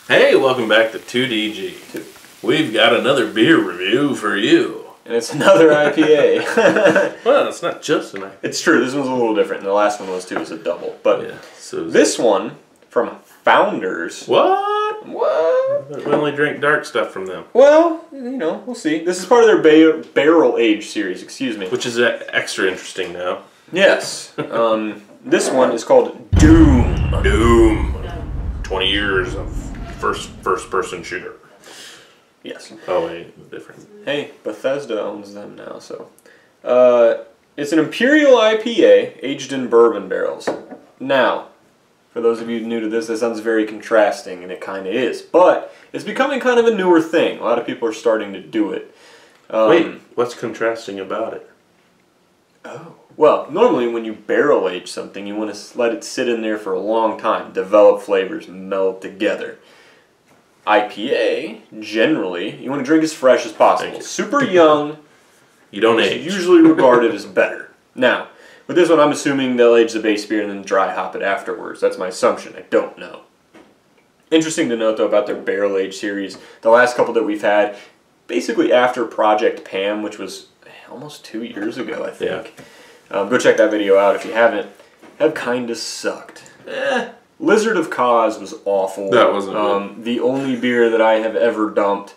Hey, welcome back to 2DG. We've got another beer review for you. And it's another IPA. Well, it's not just an IPA. It's true, this one's a little different. The last one was too, it was a double. But Yeah, so this one, from Founders. What? What? We only drink dark stuff from them. Well, you know, we'll see. This is part of their barrel age series, excuse me. Which is extra interesting now. Yes. This one is called Doom. Doom. 20 years of first-person shooter. Yes. Oh, wait, different. Hey, Bethesda owns them now, so. It's an Imperial IPA aged in bourbon barrels. Now, for those of you new to this, that sounds very contrasting, and it kind of is. But it's becoming kind of a newer thing. A lot of people are starting to do it. Wait, what's contrasting about it? Oh. Well, normally when you barrel age something, you want to let it sit in there for a long time, develop flavors, meld together. IPA, generally, you want to drink as fresh as possible. Super young, you don't age. Usually regarded as better. Now, with this one, I'm assuming they'll age the base beer and then dry hop it afterwards. That's my assumption. I don't know. Interesting to note, though, about their barrel age series. The last couple that we've had, basically after Project Pam, which was almost 2 years ago, I think. Yeah. Go check that video out if you haven't. Have kind of sucked. Lizard of Cause was awful. That wasn't good. The only beer that I have ever dumped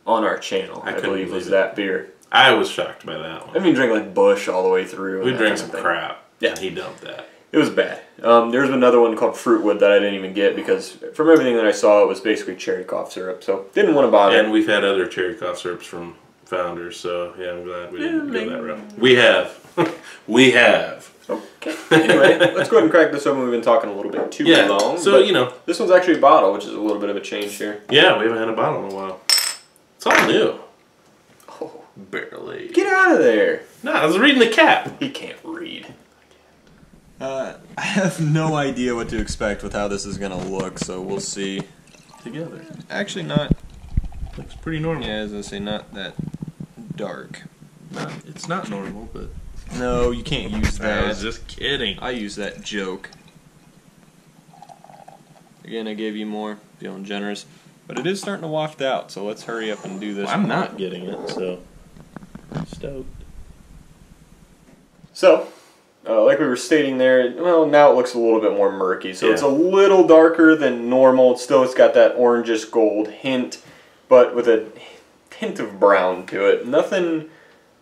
on our channel, I believe, was that beer. I was shocked by that one. I mean, drink like Bush all the way through. We drank some crap. Yeah. And he dumped that. It was bad. There's another one called Fruitwood that I didn't even get because from everything that I saw, it was basically cherry cough syrup. So didn't want to bother. And we've had other cherry cough syrups from Founders, so yeah, I'm glad we didn't go that route. We have. We have. Okay. Anyway, let's go ahead and crack this open. We've been talking a little bit too long. So, you know. This one's actually a bottle, which is a little bit of a change here. Yeah, we haven't had a bottle in a while. It's all new. Oh. Barely. Get out of there. No, I was reading the cap. He can't read. I have no idea what to expect with how this is going to look, so we'll see. Together. Actually not, Looks pretty normal. yeah, as I say, not that dark. It's not normal, but... No, you can't use that. I was just kidding. I use that joke. Again, I gave you more, feeling generous. But it is starting to waft out, so let's hurry up and do this. Well, I'm not getting it, so... I'm stoked. So, like we were stating there, well, now it looks a little bit more murky. So Yeah. it's a little darker than normal. It's got that orangish gold hint, but with a hint of brown to it. Nothing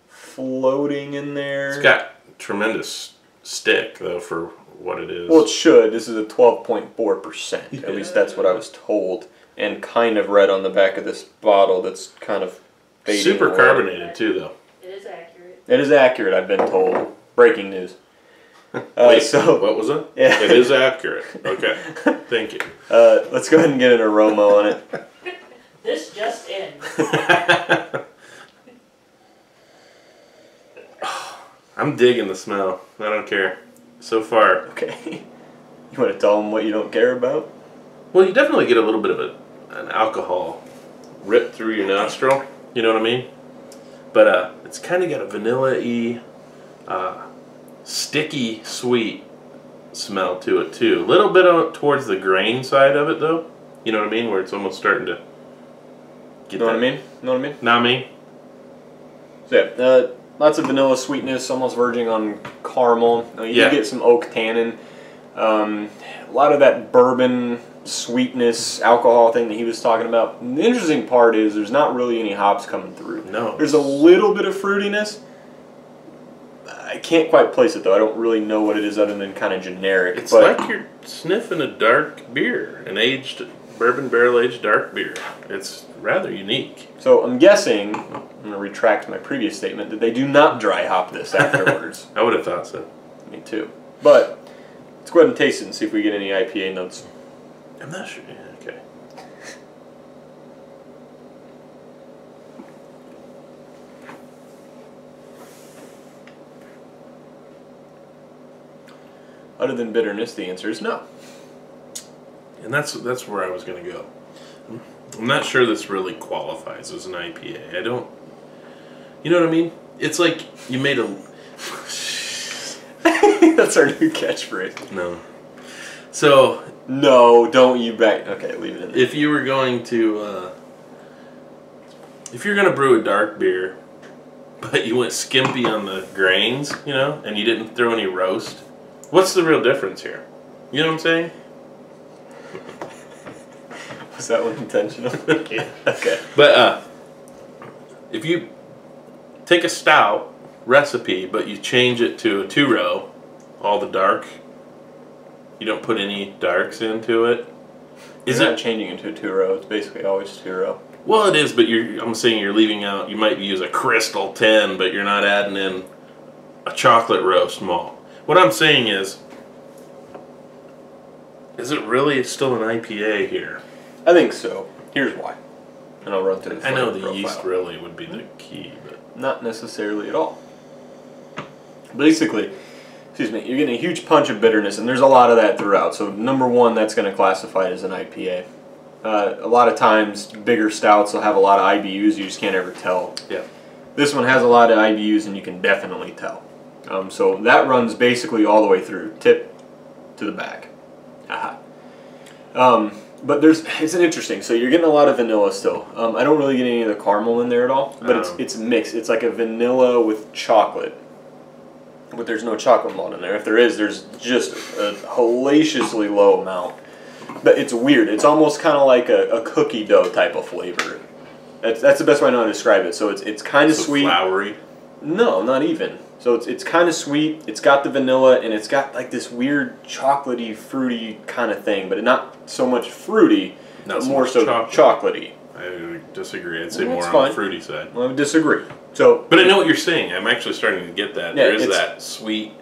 floating in there. It's got tremendous stick, though, for what it is. Well, it should. This is a 12.4%. At least that's what I was told. And kind of read on the back of this bottle that's kind of fading Super away. carbonated, too, though. It is accurate. It is accurate, I've been told. Breaking news. Wait, so what was it? Yeah. It is accurate. Okay. Thank you. Let's go ahead and get an aroma on it. This just in. I'm digging the smell. I don't care. So far. Okay. You want to tell them what you don't care about? Well, you definitely get a little bit of an alcohol rip through your nostril. You know what I mean? But it's kind of got a vanilla-y, sticky, sweet smell to it, too. A little bit towards the grain side of it, though. You know what I mean? Where it's almost starting to get Know what I mean? Know what I mean? Not me. So yeah, lots of vanilla sweetness, almost verging on caramel. You do get some oak tannin. A lot of that bourbon sweetness, alcohol thing that he was talking about. And the interesting part is there's not really any hops coming through. No. There's a little bit of fruitiness. I can't quite place it though. I don't really know what it is other than kind of generic. It's like you're sniffing a dark beer, an aged bourbon barrel-aged dark beer. It's rather unique. So I'm guessing, I'm going to retract my previous statement, that they do not dry hop this afterwards. I would have thought so. Me too. But let's go ahead and taste it and see if we get any IPA notes. I'm not sure. Yeah, okay. Other than bitterness, the answer is no. And that's where I was going to go. I'm not sure this really qualifies as an IPA. I don't... You know what I mean? It's like you made a... That's our new catchphrase. No. So No, don't you back. Okay, leave it in there. if you were going to, if you're gonna brew a dark beer, but you went skimpy on the grains, you know, and you didn't throw any roast, what's the real difference here? You know what I'm saying? Was that one intentional? Yeah. Okay. But if you take a stout recipe, but you change it to a 2-row, all the dark, you don't put any darks into it. Is it not changing into a 2-row? It's basically always 2-row. Well, it is, but I'm saying you're leaving out. You might use a Crystal 10, but you're not adding in a chocolate roast malt. What I'm saying is it really still an IPA here? I think so. Here's why. And I'll run through the I know flavor the yeast profile. really would be the key, but Not necessarily at all. Basically, excuse me, you're getting a huge punch of bitterness, and there's a lot of that throughout. So number one, that's going to classify it as an IPA. A lot of times, bigger stouts will have a lot of IBUs. You just can't ever tell. yeah. This one has a lot of IBUs, and you can definitely tell. So that runs basically all the way through, tip to the back. Haha. But it's an interesting. So you're getting a lot of vanilla still. I don't really get any of the caramel in there at all, but it's mixed. It's like a vanilla with chocolate, but there's no chocolate malt in there. If there is, there's just a hellaciously low amount. But it's weird. It's almost kind of like a cookie dough type of flavor. That's the best way I know how to describe it. So it's kind of So sweet. flowery. No, not even. So it's kind of sweet. It's got the vanilla, and it's got like this weird chocolatey, fruity kind of thing, but not so much fruity, Not but so more much so chocolate. chocolatey. I disagree. I'd say Well, more that's on fine. the fruity side. Well, I would disagree. So, But I know what you're saying. I'm actually starting to get that. Yeah, There is it's- that sweet.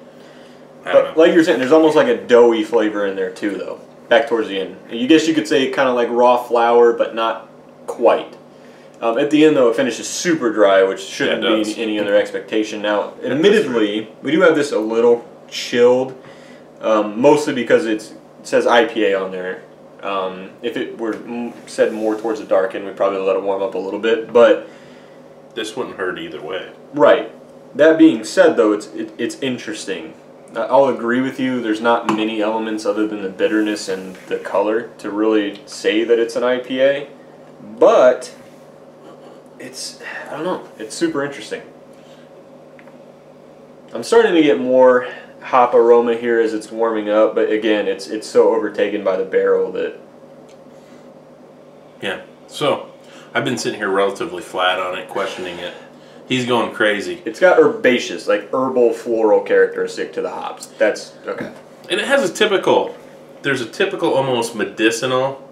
I don't but know. like you're saying, there's almost like a doughy flavor in there too, though. Back towards the end, you guess you could say kind of like raw flour, but not quite. At the end, though, it finishes super dry, which shouldn't Yeah, it does. be any other expectation. Now, admittedly, we do have this a little chilled, mostly because it says IPA on there. If it were said more towards the dark end, we'd probably let it warm up a little bit. But This wouldn't hurt either way. right. That being said, though, it's interesting. I'll agree with you. There's not many elements other than the bitterness and the color to really say that it's an IPA, but I don't know, it's super interesting. I'm starting to get more hop aroma here as it's warming up, but again, it's so overtaken by the barrel that Yeah. So, I've been sitting here relatively flat on it, questioning it. He's going crazy. it's got herbaceous, like herbal floral characteristic to the hops. That's okay. And it has there's a typical almost medicinal,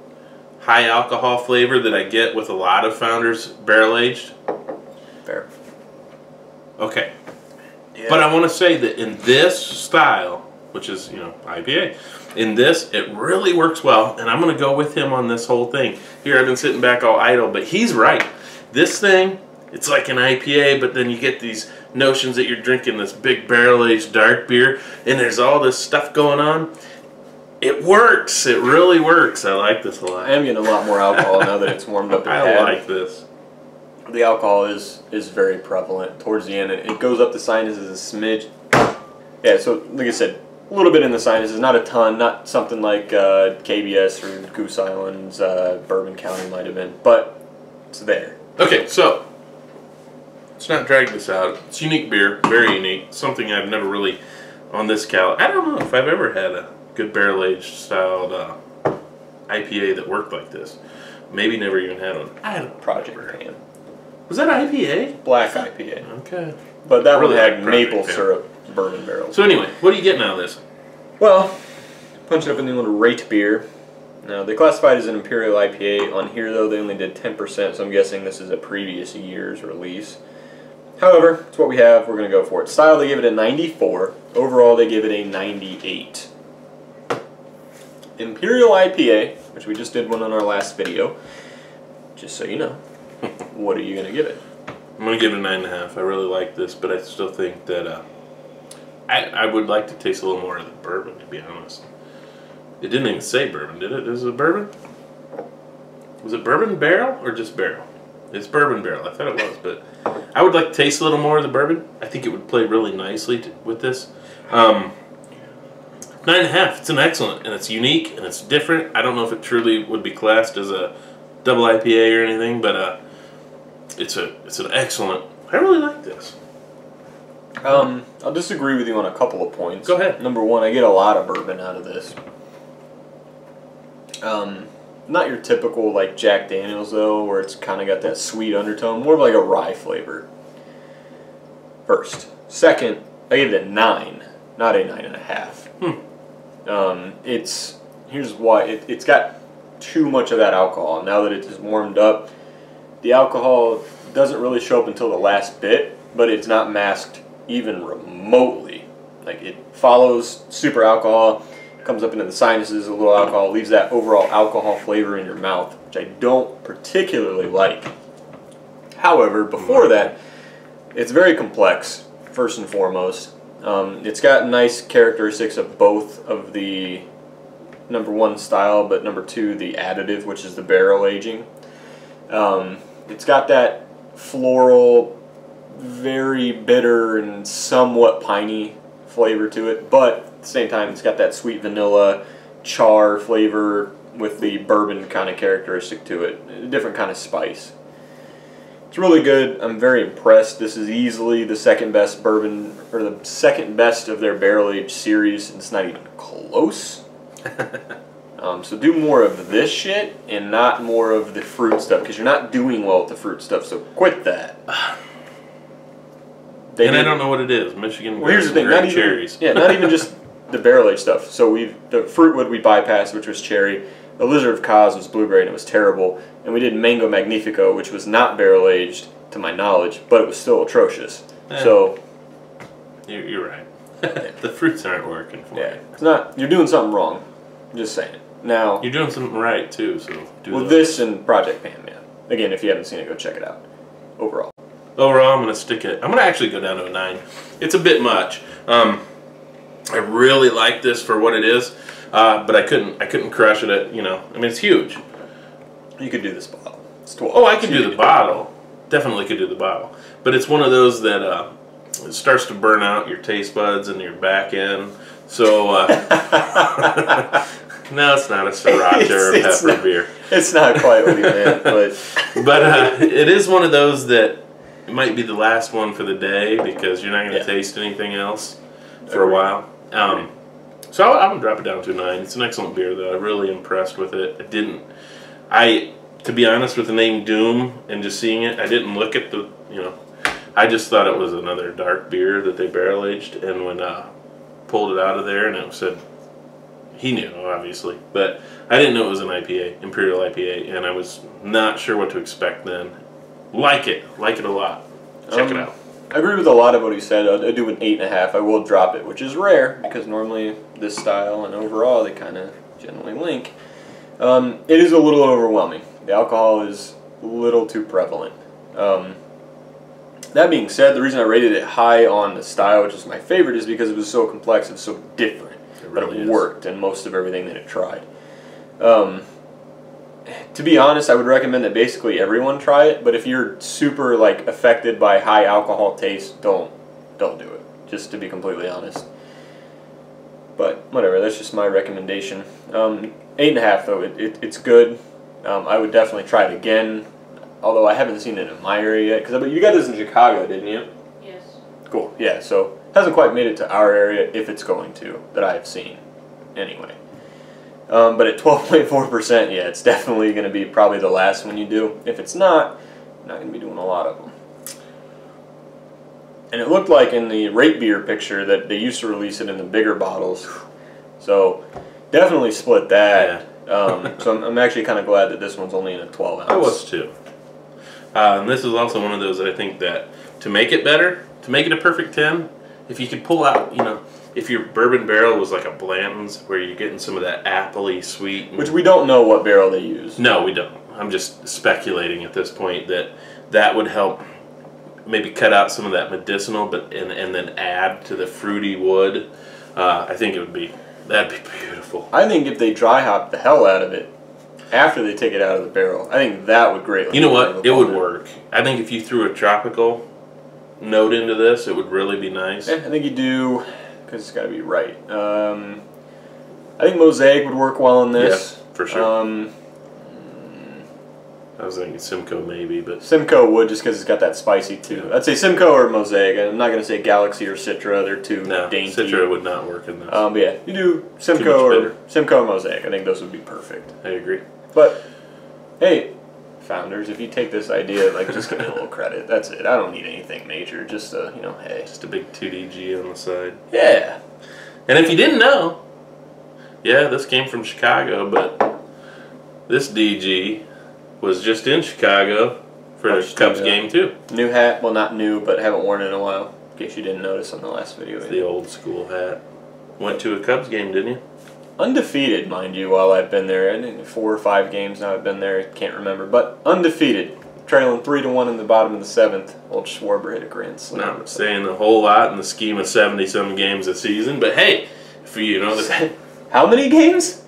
high alcohol flavor that I get with a lot of Founders barrel aged. Fair. Okay. Yeah. But I want to say that in this style, which is, IPA, in this, it really works well, and I'm going to go with him on this whole thing. Here, I've been sitting back all idle, but he's right. This thing, it's like an IPA, but then you get these notions that you're drinking this big barrel-aged dark beer, and there's all this stuff going on. It works. It really works. I like this a lot. I am getting a lot more alcohol now that it's warmed up. I like this. The alcohol is very prevalent towards the end. It goes up the sinuses a smidge. Yeah, so like I said, a little bit in the sinuses, not a ton, not something like KBS or Goose Island's Bourbon County might have been, but it's there. Okay, so let's not drag this out. It's unique beer, very unique. Something I've never really on this cal. I don't know if I've ever had a good barrel aged styled IPA that worked like this. Maybe never even had one. I don't Project remember. Pan. Was that IPA? Black IPA. Okay. But that Really one had like Project maple Pan. syrup bourbon barrels. So anyway, what are you getting out of this? Well, punch it up in the little rate beer. Now, they classified as an Imperial IPA. On here, though, they only did 10%, so I'm guessing this is a previous year's release. However, it's what we have. We're going to go for it. Style, they give it a 94. Overall, they give it a 98. Imperial IPA, which we just did one on our last video, just so you know, what are you going to give it? I'm going to give it a 9.5. I really like this, but I still think that I would like to taste a little more of the bourbon, to be honest. It didn't even say bourbon, did it? Is it bourbon? Was it bourbon barrel or just barrel? It's bourbon barrel. I thought it was, but I would like to taste a little more of the bourbon. I think it would play really nicely with this. 9.5. It's an excellent, and it's unique, and it's different. I don't know if it truly would be classed as a double IPA or anything, but it's an excellent. I really like this. I'll disagree with you on a couple of points. Go ahead. Number one, I get a lot of bourbon out of this. Not your typical like Jack Daniels though, where it's kind of got that sweet undertone. More of like a rye flavor. First. Second, I gave it a 9, not a 9.5. Here's why. It's got too much of that alcohol. Now that it is warmed up, the alcohol doesn't really show up until the last bit, but it's not masked even remotely. Like it follows super alcohol, comes up into the sinuses, a little alcohol, leaves that overall alcohol flavor in your mouth, which I don't particularly like. However, before that, it's very complex, first and foremost. It's got nice characteristics of both of the number one style, but number two, the additive, which is the barrel aging. It's got that floral, very bitter and somewhat piney flavor to it, but at the same time, it's got that sweet vanilla char flavor with the bourbon kind of characteristic to it, a different kind of spice. It's really good. I'm very impressed. This is easily the second best bourbon, or the second best of their barrel aged series. It's not even close. So do more of this shit and not more of the fruit stuff, because you're not doing well with the fruit stuff. So quit that. I don't know what it is. Michigan. Well, here's the thing. Not cherries. Not even just the barrel aged stuff. So the fruit wood we bypassed, which was cherry. The Lizard of Cos was blueberry, and it was terrible. And we did Mango Magnifico, which was not barrel aged to my knowledge, but it was still atrocious. So you're right. The fruits aren't working for you. It's not. You're doing something wrong. I'm just saying. Now you're doing something right too. So this and Project Pam, Again, if you haven't seen it, go check it out. Overall, I'm gonna stick it. I'm gonna actually go down to a 9. It's a bit much. I really like this for what it is, but I couldn't crush it at, I mean, it's huge. you could do this bottle. It's 12. Oh, I could do the bottle. Definitely could do the bottle. But it's one of those that it starts to burn out your taste buds and your back end. So no, it's not a sriracha or a pepper beer. It's not quite what you meant, but it is one of those that it might be the last one for the day, because you're not going to taste anything else for a while. So I'm going to drop it down to a 9. It's an excellent beer, though. I'm really impressed with it. To be honest, with the name Doom and just seeing it, I didn't look at the, I just thought it was another dark beer that they barrel aged, and when pulled it out of there and it said, he knew, obviously, but I didn't know it was an IPA, Imperial IPA, and I was not sure what to expect then. Like it a lot. Check it out. I agree with a lot of what he said. I do an 8.5. I will drop it, which is rare, because normally this style and overall they kind of generally link. It is a little overwhelming. The alcohol is a little too prevalent. That being said, the reason I rated it high on the style, which is my favorite, is because it was so complex and so different. But it worked in most of everything that it tried. To be honest, I would recommend that basically everyone try it. But if you're super affected by high alcohol taste, don't do it. Just to be completely honest. But whatever, that's just my recommendation. 8.5 though, it's good. I would definitely try it again. Although I haven't seen it in my area yet. Because you got this in Chicago, didn't you? Yes. Cool. Yeah. So hasn't quite made it to our area, if it's going to, that I have seen. Anyway. But at 12.4%, yeah, it's definitely going to be probably the last one you do. If it's not, you're not going to be doing a lot of them. And it looked like in the rate beer picture that they used to release it in the bigger bottles. So definitely split that. Yeah. So I'm actually kind of glad that this one's only in a 12 ounce. I was too. And this is also one of those that I think that to make it better, to make it a perfect 10, if you could pull out, if your bourbon barrel was like a Blanton's, where you're getting some of that appley sweet. Which we don't know what barrel they use. No, we don't. I'm just speculating at this point that would help maybe cut out some of that medicinal, and then add to the fruity wood. I think that'd be beautiful. I think if they dry hop the hell out of it after they take it out of the barrel, I think that would greatly. You know what? It would work. I think if you threw a tropical note into this, it would really be nice. Yeah, I think you do, because it's got to be right. I think Mosaic would work well in this. Yeah, for sure. I was thinking Simcoe maybe, but Simcoe would just because it's got that spicy too. I'd say Simcoe or Mosaic. I'm not going to say Galaxy or Citra. They're too dainty. Citra would not work in this. But yeah, you do Simcoe or Mosaic. I think those would be perfect. I agree. But hey, founders, if you take this idea, like just give me a little credit. That's it. I don't need anything major. Just hey, just a big 2DG on the side. Yeah. And if you didn't know, yeah, this came from Chicago, but this DG was just in Chicago for the Cubs game too. New hat, well not new, but haven't worn it in a while. In case you didn't notice on the last video. It's the old school hat. Went to a Cubs game, didn't you? Undefeated, mind you, while I've been there. I think 4 or 5 games now I've been there. Can't remember, but undefeated. Trailing 3-1 in the bottom of the 7th. Old Schwarber hit a grand slam. Not saying a whole lot in the scheme of 70-some games a season, but hey, for how many games?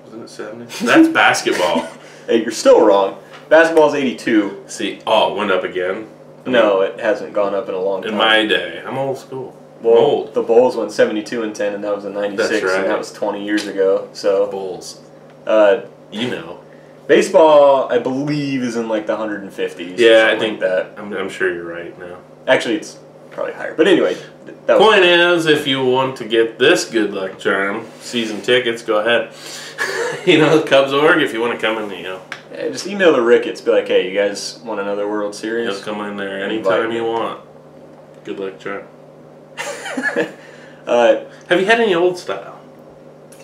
Wasn't it 70? That's basketball. Hey, you're still wrong. Basketball's 82. See, it went up again. No, it hasn't gone up in a long time. In my day, I'm old school. Well, old. The Bulls went 72-10, and that was in '96, That's right. and that was 20 years ago. So Bulls. You know. Baseball, I believe, is in like the 150s. Yeah, I think that. I'm sure you're right now. Actually, it's probably higher. But anyway, point is, if you want to get this good luck charm, season tickets, go ahead. Cubs.org, if you want to come in, Yeah, just email the Ricketts. Be like, hey, you guys want another World Series? Just come in there anytime you want. Good luck charm. Have you had any old style?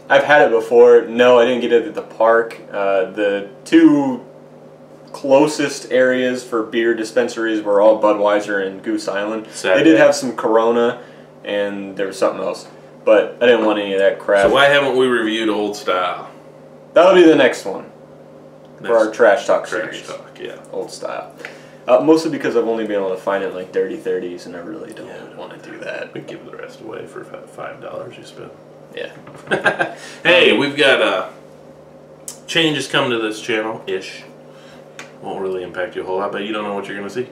I've had it before. No, I didn't get it at the park. The 2 closest areas for beer dispensaries were all Budweiser and Goose Island. They did have some Corona, and there was something else. But I didn't want any of that crap. So why haven't we reviewed old style? That'll be the next one. For our Trash Talk series. Trash Talk, yeah. Old style. Mostly because I've only been able to find it in like Dirty 30s, and I really don't want to do that. We give the rest away for $5 you spend. Yeah. Hey, we've got changes coming to this channel-ish. Won't really impact you a whole lot, but you don't know what you're going to see.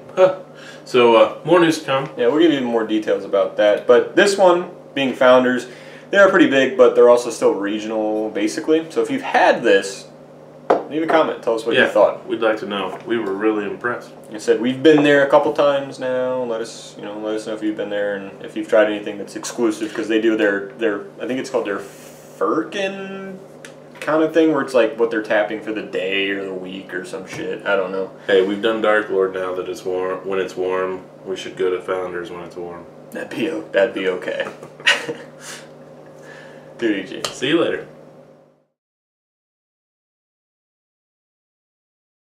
So, more news to come. Yeah, we'll give you more details about that. But this one, being founders, they are pretty big, but they're also still regional, basically. So if you've had this, leave a comment. Tell us what you thought. We'd like to know. We were really impressed. Like I said, we've been there a couple times now. Let us know if you've been there and if you've tried anything that's exclusive, because they do their I think it's called their Firkin kind of thing, where it's like what they're tapping for the day or the week or some shit. I don't know. Hey, we've done Dark Lord now that it's warm. When it's warm, we should go to Founders when it's warm. That'd be okay. Dude, See you later.